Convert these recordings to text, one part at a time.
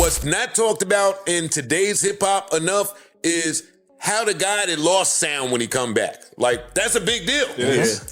what's not talked about in today's hip hop enough is how the guy that lost sound when he come back. Like, that's a big deal.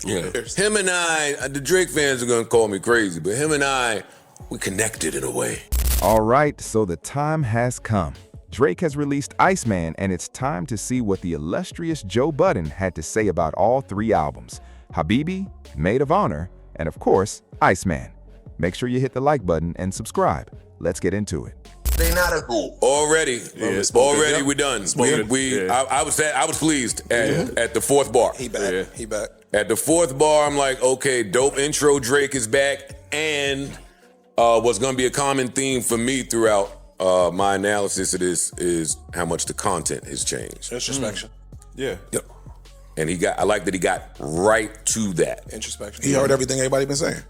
Yeah. Him and I, the Drake fans are gonna call me crazy, but him and I, we connected in a way. All right, so the time has come. Drake has released Iceman, and it's time to see what the illustrious Joe Budden had to say about all 3 albums: Tabibti, Maid of Honour, and of course, Iceman. Make sure you hit the like button and subscribe. Let's get into it. They not a Already we're done. I was pleased at the 4th bar. He back. He back. At the 4th bar, I'm like, okay, dope intro. Drake is back, and what's gonna be a common theme for me throughout my analysis of this is how much the content has changed. Introspection. Yeah. Yep. And I like that he got right to that. Introspection. He heard everything everybody been saying.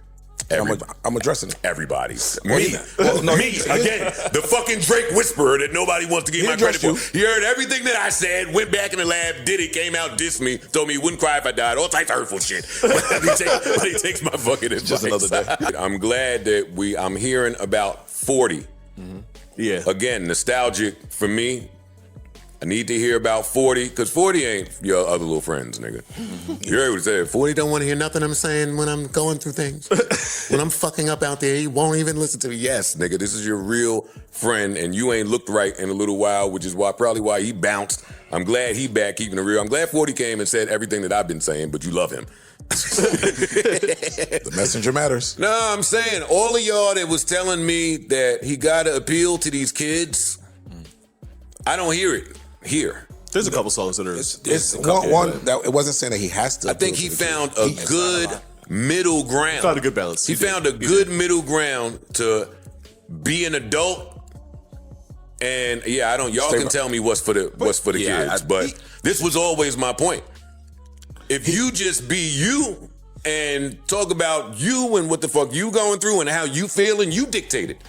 I'm addressing it. Everybody's. Me. Well, no, me. Again, the fucking Drake whisperer that nobody wants to give my credit for. He heard everything that I said, went back in the lab, did it, came out, dissed me, told me he wouldn't cry if I died, all types of hurtful shit. But he takes my fucking advice. Just another day. I'm glad that I'm hearing about 40. Mm-hmm. Yeah. Again, nostalgic for me. I need to hear about 40, because 40 ain't your other little friends, nigga. You heard what I said. 40 don't want to hear nothing I'm saying when I'm going through things. When I'm fucking up out there, he won't even listen to me. Yes, nigga, this is your real friend, and you ain't looked right in a little while, which is probably why he bounced. I'm glad he back keeping it real. I'm glad 40 came and said everything that I've been saying, but you love him. The messenger matters. No, I'm saying, all of y'all that was telling me that he got to appeal to these kids, I don't hear it. Here. There's a couple songs that are... It's one that it wasn't saying that he has to. I think he found a good middle ground. He found a good balance. He found a good middle ground to be an adult. And yeah, y'all can tell me what's for the kids, but this was always my point. If you just be you and talk about you and what the fuck you going through and how you feeling, you dictate it.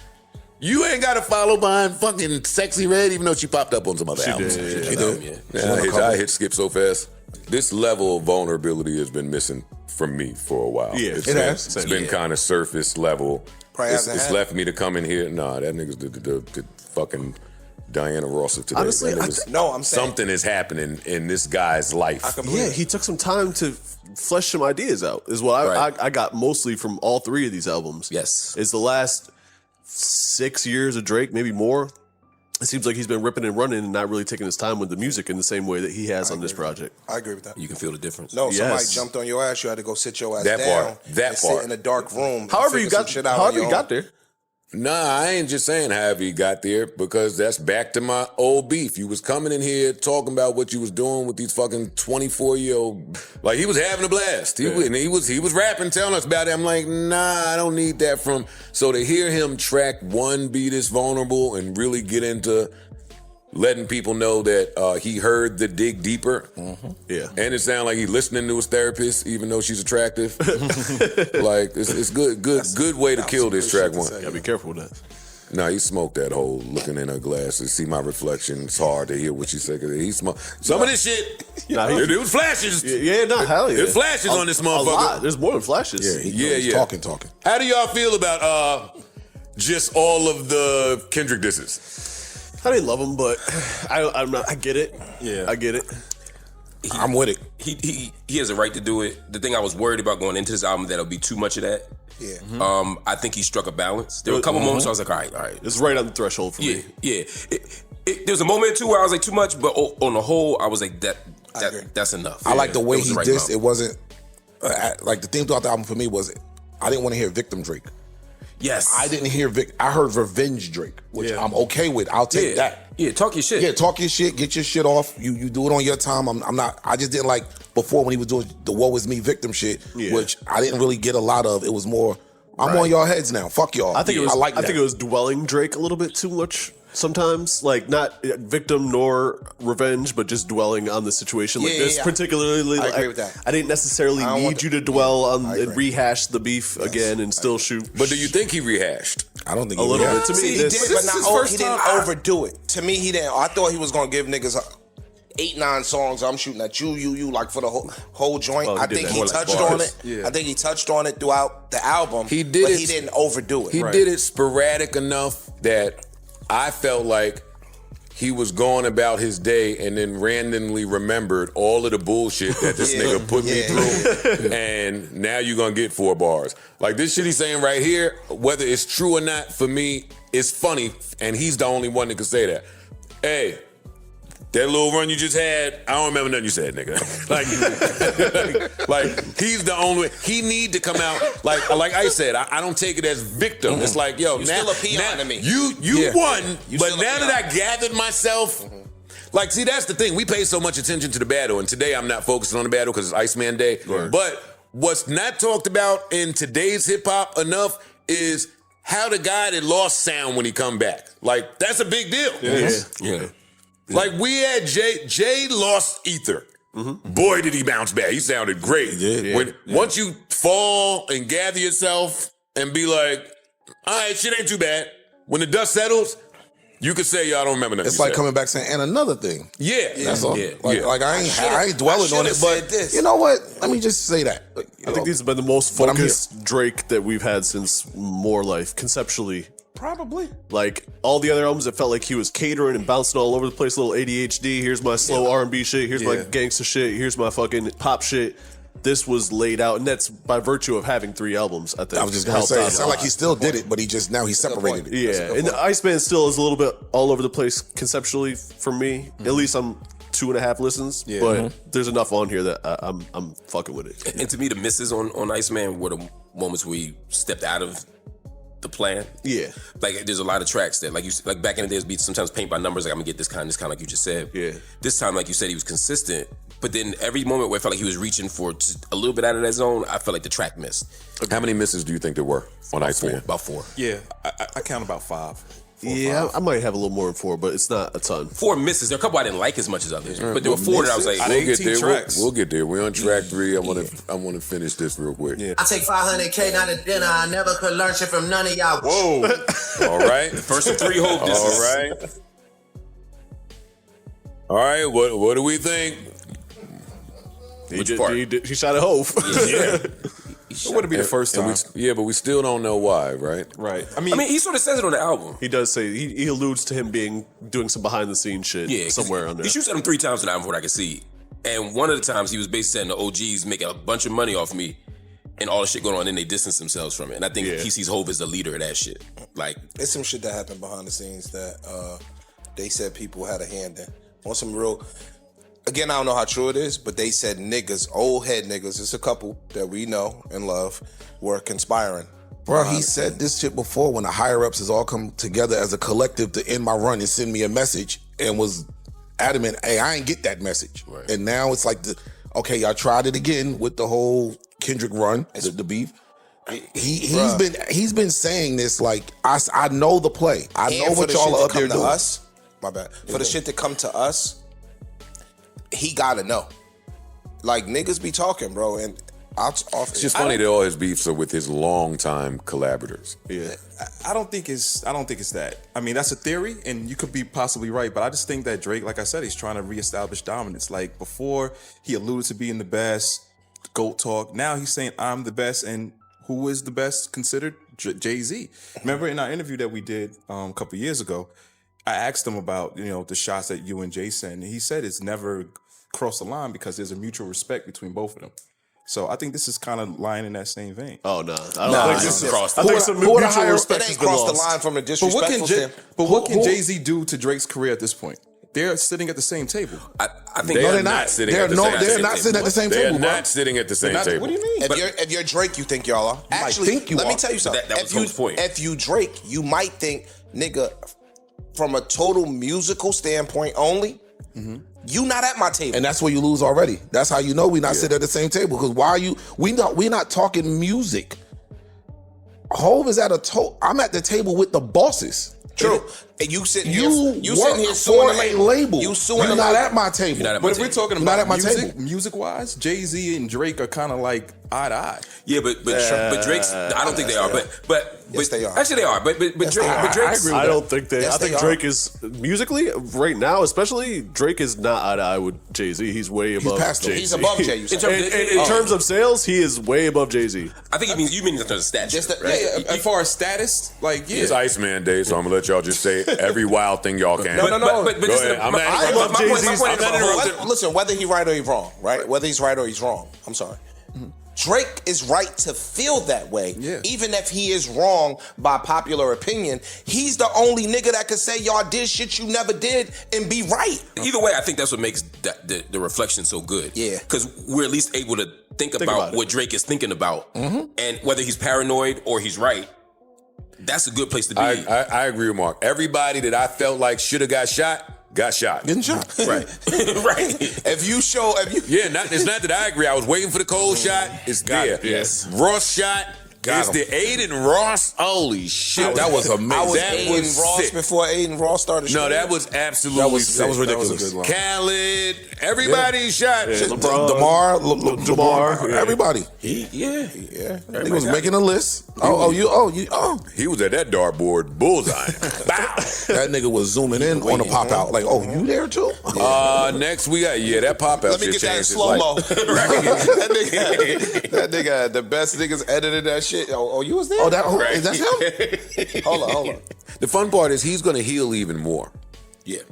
You ain't got to follow behind fucking Sexy Red, even though she popped up on some other albums. She did. I hit skip so fast. This level of vulnerability has been missing from me for a while. Yeah, it's been kind of surface level. It's left me to come in here. Nah, that nigga's the fucking Diana Ross of today. Honestly, I'm saying something is happening in this guy's life. Yeah, he took some time to flesh some ideas out, is what I got mostly from all 3 of these albums. Yes. Is the last 6 years of Drake, maybe more. It seems like he's been ripping and running and not really taking his time with the music in the same way that he has on this project. I agree with that. You can feel the difference. No, somebody jumped on your ass. You had to go sit your ass That down. part. Sit in a dark room. However you got there. Nah, I ain't just saying however you got there, because that's back to my old beef. You was coming in here talking about what you was doing with these fucking 24-year-old. Like, he was having a blast. He was rapping, telling us about it. I'm like, nah, I don't need that from. So to hear him track 1 be this vulnerable and really get into letting people know that he heard the dig deeper. Mm-hmm. Yeah. And it sounded like he's listening to his therapist, even though she's attractive. Like, it's good way to kill this track 1. Gotta be careful with that. Nah, he smoked that whole looking in her glasses, see my reflection. It's hard to hear what she said, because he smoked. Some of this shit, it was flashes. Hell yeah. There's flashes on this motherfucker. A lot. There's more than flashes. He's talking. How do y'all feel about just all of the Kendrick disses? I didn't love him, but I get it. Yeah, I get it. I'm with it. He has a right to do it. The thing I was worried about going into this album, that'll be too much of that. Yeah. Mm-hmm. I think he struck a balance. There were a couple moments I was like, all right. It's right on the threshold for me. Yeah. There's a moment or two where I was like, too much, but on the whole, I was like, that's enough. I like the way he dissed. moment. It wasn't like the theme throughout the album for me was I didn't want to hear Victim Drake. Yes. I didn't hear I heard Revenge Drake, which I'm okay with. I'll take that. Yeah, talk your shit. Yeah, talk your shit, get your shit off. You do it on your time. I'm not. I just didn't like before when he was doing the woe is me victim shit, which I didn't really get a lot of. It was more, I'm on y'all heads now. Fuck y'all. I think I think it was dwelling Drake a little bit too much sometimes. Like not victim nor revenge, but just dwelling on the situation. Like this particularly. I agree with that. I didn't necessarily need you to dwell on and rehash the beef again and still shoot. But do you think he rehashed? I don't think a little bit. To me, he did, but he didn't overdo it. To me, he didn't. I thought he was gonna give niggas 8-9 songs. I'm shooting at you, like for the whole joint. I think he touched on it. Yeah. I think he touched on it throughout the album. He did, but he didn't overdo it. He did it sporadic enough that I felt like he was going about his day and then randomly remembered all of the bullshit that this nigga put me through. And now you're going to get 4 bars. Like this shit he's saying right here, whether it's true or not, for me, it's funny. And he's the only one that can say that. Hey, that little run you just had, I don't remember nothing you said, nigga. like he's the only, he need to come out, like I said, I don't take it as victim. It's like, yo, You now, still a peon to me. You won, You but still a now peon. that I gathered myself, like, see, that's the thing. We pay so much attention to the battle, and today I'm not focusing on the battle because it's Iceman Day. Right. But what's not talked about in today's hip-hop enough is how the guy that lost sound when he come back. Like, that's a big deal. Yeah. Like we had Jay lost ether. Boy, did he bounce back. He sounded great. Once you fall and gather yourself and be like, all right, shit ain't too bad. When the dust settles, you could say, y'all don't remember nothing. It's like coming back saying, and another thing. That's all. Like I ain't dwelling on it, but you know what? Let me just say that. I think these have been the most focused Drake that we've had since More Life, conceptually. Probably. Like all the other albums, it felt like he was catering and bouncing all over the place. A little ADHD. Here's my slow R&B shit. Here's my gangster shit. Here's my fucking pop shit. This was laid out, and that's by virtue of having 3 albums. I think I was just gonna say, it sounded like he still did it, but he separated it. Yeah, and the Iceman still is a little bit all over the place conceptually for me. At least I'm 2.5 listens, but there's enough on here that I'm fucking with it. And to me, the misses on Iceman were the moments where he stepped out of the plan. Yeah. Like there's a lot of tracks that like back in the days beats sometimes paint by numbers, like I'm gonna get this kind like you just said. Yeah. This time, like you said, he was consistent, but then every moment where I felt like he was reaching for just a little bit out of that zone, I felt like the track missed. How many misses do you think there were on Iceman? About 4. Yeah, I count about 5. 4 or Yeah, 5. I might have a little more than 4, but it's not a ton. 4 misses. There are a couple I didn't like as much as others, but there were 4 that I was like, Out of We'll get 18 there. tracks. We'll get there. We're on track 3. I want to finish this real quick. Yeah. I take 500K down to dinner. I never could learn shit from none of y'all. Whoa. All right. first of 3 hope. This All is, right. All right. What do we think? Which part? He shot a hove. It wouldn't be the first time. But we still don't know why, right? Right. I I mean, mean, he sort of says it on the album. He does say he alludes to him doing some behind the scenes shit Yeah, 'cause somewhere on there. He shoots at him 3 times on the album, from what I can see. And one of the times he was basically saying the OGs making a bunch of money off me and all the shit going on, and they distance themselves from it. And I think he sees Hov as the leader of that shit. Like, It's some shit that happened behind the scenes that they said people had a hand in. On some real, again, I don't know how true it is, but they said niggas, old head niggas, it's a couple that we know and love, were conspiring. Bro, he said this shit before when the higher ups has all come together as a collective to end my run and send me a message and was adamant, hey, I ain't get that message. Right. And now it's like, okay, y'all tried it again with the whole Kendrick run, the beef. He's been saying this like, I know the play. I know what y'all are up there doing. Us, my bad. For the shit to come to us, he gotta know. Like, niggas be talking, bro, and It's just funny that all his beefs are with his longtime collaborators. Yeah. I don't think it's that. I mean, that's a theory, and you could be possibly right, but I just think that Drake, like I said, he's trying to reestablish dominance. Like before, he alluded to being the best, GOAT talk. Now he's saying I'm the best, and who is the best considered? Jay-Z. Remember in our interview that we did a couple years ago, I asked him about the shots that you and Jay sent, and he said it's never crossed the line because there's a mutual respect between both of them. So I think this is kind of lying in that same vein. Oh no, I don't think this is crossed. I think some mutual respect it has ain't been crossed lost. the line from a But what disrespectful standpoint. what can Jay-Z do to Drake's career at this point? They're sitting at the same table. I think They're not sitting at the same table. They're not sitting at the same They're table, bro. not sitting at the same table. What do you mean? If you're Drake, you think y'all are. Actually, think you let are. me tell you something. That was Hov's point. If you Drake, you might think, nigga, from a total musical standpoint only, you not at my table. And that's where you lose already. That's how you know we not sitting at the same table. Because why are you? We not talking music. Hov is at I'm at the table with the bosses. True. And you sitting here, You sitting work here suing for the a label. You suing You're the not label. at my table. You're not at my But if we're table. talking Not about at my table. music-wise, Jay-Z and Drake are kind of like eye to eye. Yeah, but Drake's. I don't think they are. But Yes, they are. Actually, they are. But Drake's. I don't think they. Yes, I think they are. Drake is musically right now, especially Drake is not eye to eye with Jay-Z. He's way above past him. Jay-Z. He's above Jay, you said. In terms of sales, he is way above Jay-Z. I think you mean in terms of stature. Just the- right? As far as status, like It's Iceman Day, so I'm gonna let y'all just say every wild thing y'all can. No. But this is I'm my not point interrupting. is- I'm not interrupting. Listen, whether he's right or he's wrong, right? Whether he's right or he's wrong. I'm sorry. Drake is right to feel that way. Yeah. Even if he is wrong by popular opinion, he's the only nigga that can say y'all did shit you never did and be right. Either way, I think that's what makes the reflection so good. Yeah. Because we're at least able to think about what Drake is thinking about. And whether he's paranoid or he's right, that's a good place to be. I agree with Mark. Everybody that I felt like should have got shot. Getting shot. Right. Right. If you Yeah, it's not that I agree. I was waiting for the cold shot. It's there. Yes. Ross shot. It's the Aiden Ross. Holy shit. That was amazing. I was that Aiden was Ross sick. before Aiden Ross started No, shooting. that was absolutely sick. That was ridiculous. That was a good one. Khaled, everybody shot. LeBron, DeMar, everybody. Yeah. He was making a list. He was at that dartboard bullseye. Bow. That nigga was zooming in on the pop out. Like, oh, you there too? Next we got that pop out. Let me get that slow mo. That nigga had the best niggas edited that shit. Oh, you was there? Oh, that's him? Hold on. The fun part is he's gonna heal even more. Yeah.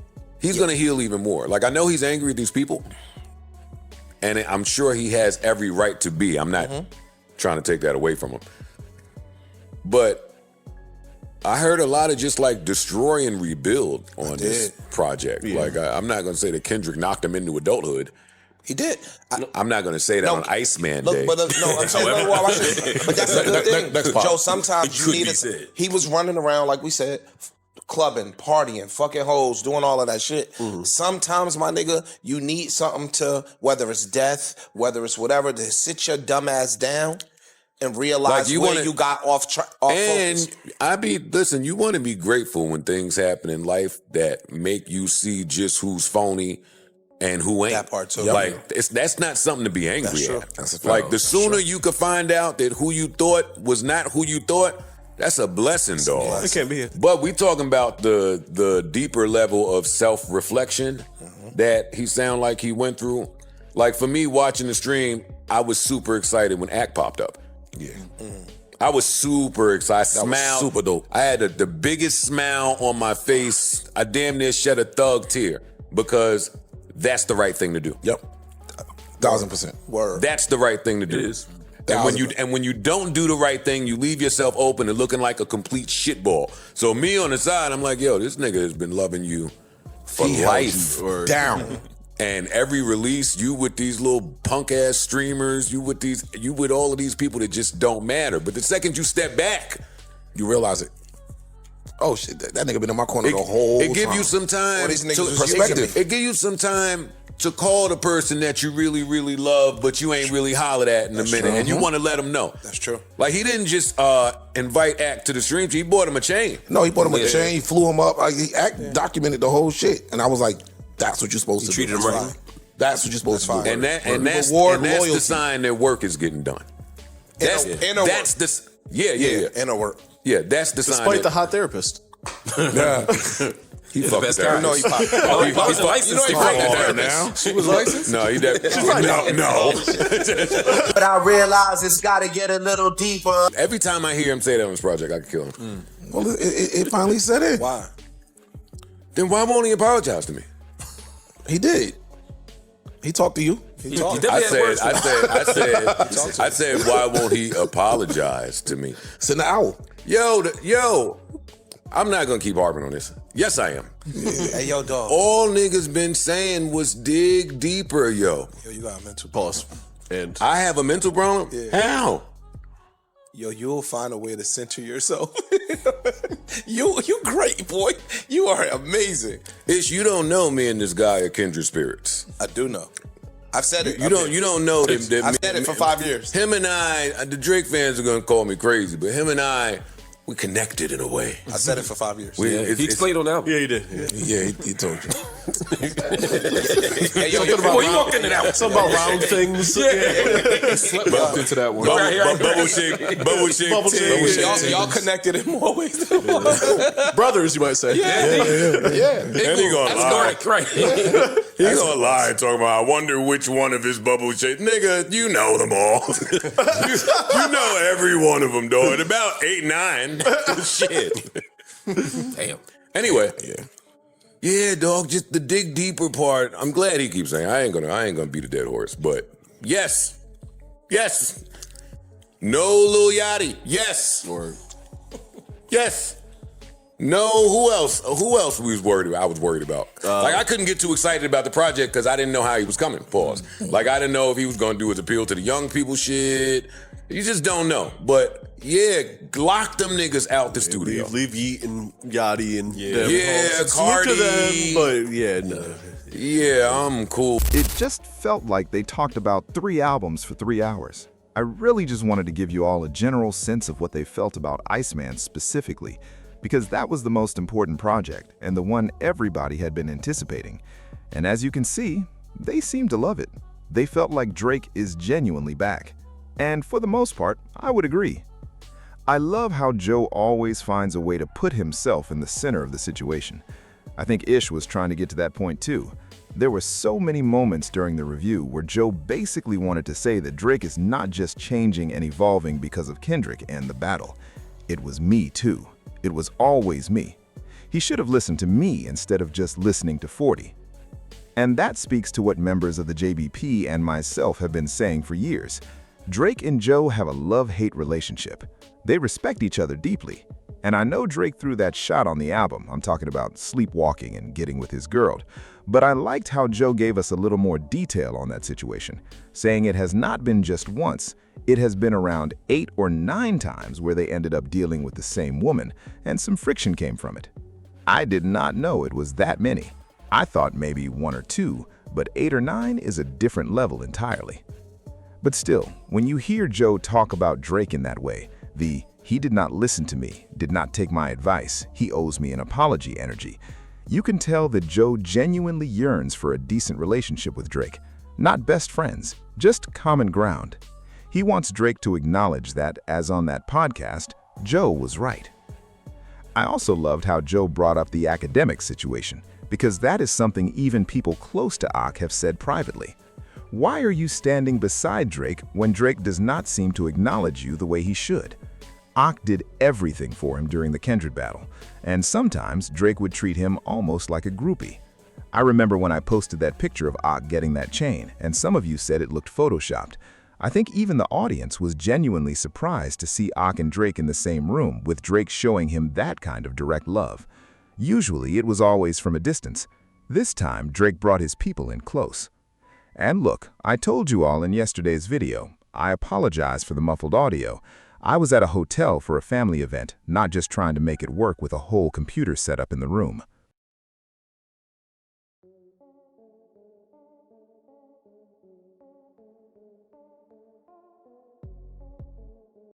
He's gonna heal even more. Like I know he's angry at these people, and I'm sure he has every right to be. I'm not trying to take that away from him, but I heard a lot of just like destroy and rebuild on this project. Yeah. Like I'm not gonna say that Kendrick knocked him into adulthood. He did. I'm not gonna say that on Iceman Day. But I'm saying, but that's a good thing. Joe, sometimes you need it. He was running around, like we said, clubbing, partying, fucking hoes, doing all of that shit. Sometimes, my nigga, you need something to, whether it's death, whether it's whatever, to sit your dumb ass down and realize you got off focus. Listen, you want to be grateful when things happen in life that make you see just who's phony and who ain't. That part too. Like that's not something to be angry That's true. at. That's a like fact. the sooner you could find out that who you thought was not who you thought, that's a blessing, dog. It can't be it. But we talking about the deeper level of self-reflection that he sound like he went through. Like for me watching the stream, I was super excited when Act popped up. Yeah. I was super excited. That was Smiled. super dope. I had the biggest smile on my face. I damn near shed a thug tear because that's the right thing to do. Yep. 1000%. Word. That's the right thing to do. And when you don't do the right thing, you leave yourself open and looking like a complete shitball. So me on the side, I'm like, yo, this nigga has been loving you for life. Down. And every release, you with these little punk ass streamers, you with all of these people that just don't matter. But the second you step back, You realize it. Oh shit, that nigga been in my corner the whole time. It give you some time All these niggas to was perspective. It give you some time to call the person that you really, really love, but you ain't really hollered at in a minute, and you want to let them know. That's true. Like he didn't just invite Act to the stream; he bought him a chain. No, he bought him a chain, he flew him up. Documented the whole shit, and I was like, "That's what you're supposed to do." treated him right. That's what you're supposed to do. And that's Reward the loyalty. sign that work is getting done. That's Inner work. Inner work. Yeah, that's the sign. Despite the hot therapist. Yeah. He fucked best her. guy. No, he popped. He was licensed. He fucked her now. She was licensed? No, he definitely. No. But I realize it's gotta get a little deeper. Every time I hear him say that on his project, I could kill him. Well, it finally set in. Why? Then why won't he apologize to me? He did. He talked to you. He talked. I said, why won't he apologize to me? Send the owl. Yo, I'm not gonna keep harping on this. Yes, I am. Hey, yo, dog. All niggas been saying was dig deeper, yo. Yo, you got a mental Pause. And I have a mental problem? Yeah. How? Yo, you'll find a way to center yourself. you great, boy. You are amazing. Ish, you don't know me and this guy are kindred spirits. I do know. I've said it. You don't know that. I've said it for 5 years. Him and I, the Drake fans are gonna call me crazy, but him and I, we connected in a way. I said it for 5 years. He explained on that one. yeah, you did. Yeah, he told you. Hey, yo, Boy, you walked into that one. Something about round things. Slept into that one. Bubble shake. y'all connected in more ways than one. Brothers, you might say. Yeah. And he gonna lie. Right. He gonna lie talking about, I wonder which one of his bubble shakes. Nigga, you know them all. you know every one of them, dog. About 8, 9. Shit. Damn. Anyway, yeah, dog. Just the dig deeper part. I'm glad he keeps saying I ain't gonna beat a dead horse, but yes, no Lil Yachty, yes, yes. No, who else? Who else we was worried about? I was worried about. Like I couldn't get too excited about the project because I didn't know how he was coming. Pause. Like I didn't know if he was gonna do his appeal to the young people shit. You just don't know. But yeah, lock them niggas out the studio. Leave Yeet and Yachty and Yeah, Cardi. Cardi. But yeah, no. Yeah, I'm cool. It just felt like they talked about 3 albums for 3 hours. I really just wanted to give you all a general sense of what they felt about Iceman specifically, because that was the most important project and the one everybody had been anticipating. And as you can see, they seemed to love it. They felt like Drake is genuinely back. And for the most part, I would agree. I love how Joe always finds a way to put himself in the center of the situation. I think Ish was trying to get to that point too. There were so many moments during the review where Joe basically wanted to say that Drake is not just changing and evolving because of Kendrick and the battle. It was me too. It was always me. He should have listened to me instead of just listening to 40. And that speaks to what members of the JBP and myself have been saying for years. Drake and Joe have a love-hate relationship. They respect each other deeply. And I know Drake threw that shot on the album. I'm talking about sleepwalking and getting with his girl. But I liked how Joe gave us a little more detail on that situation, saying it has not been just once. It has been around 8 or 9 times where they ended up dealing with the same woman, and some friction came from it. I did not know it was that many. I thought maybe 1 or 2, but 8 or 9 is a different level entirely. But still, when you hear Joe talk about Drake in that way, the "he did not listen to me, did not take my advice, he owes me an apology" energy, you can tell that Joe genuinely yearns for a decent relationship with Drake. Not best friends, just common ground. He wants Drake to acknowledge that, as on that podcast, Joe was right. I also loved how Joe brought up the academic situation, because that is something even people close to Ak have said privately. Why are you standing beside Drake when Drake does not seem to acknowledge you the way he should? Ak did everything for him during the Kendrick battle, and sometimes Drake would treat him almost like a groupie. I remember when I posted that picture of Ak getting that chain, and some of you said it looked photoshopped. I think even the audience was genuinely surprised to see Ak and Drake in the same room, with Drake showing him that kind of direct love. Usually it was always from a distance. This time Drake brought his people in close. And look, I told you all in yesterday's video, I apologize for the muffled audio. I was at a hotel for a family event, not just trying to make it work with a whole computer setup in the room.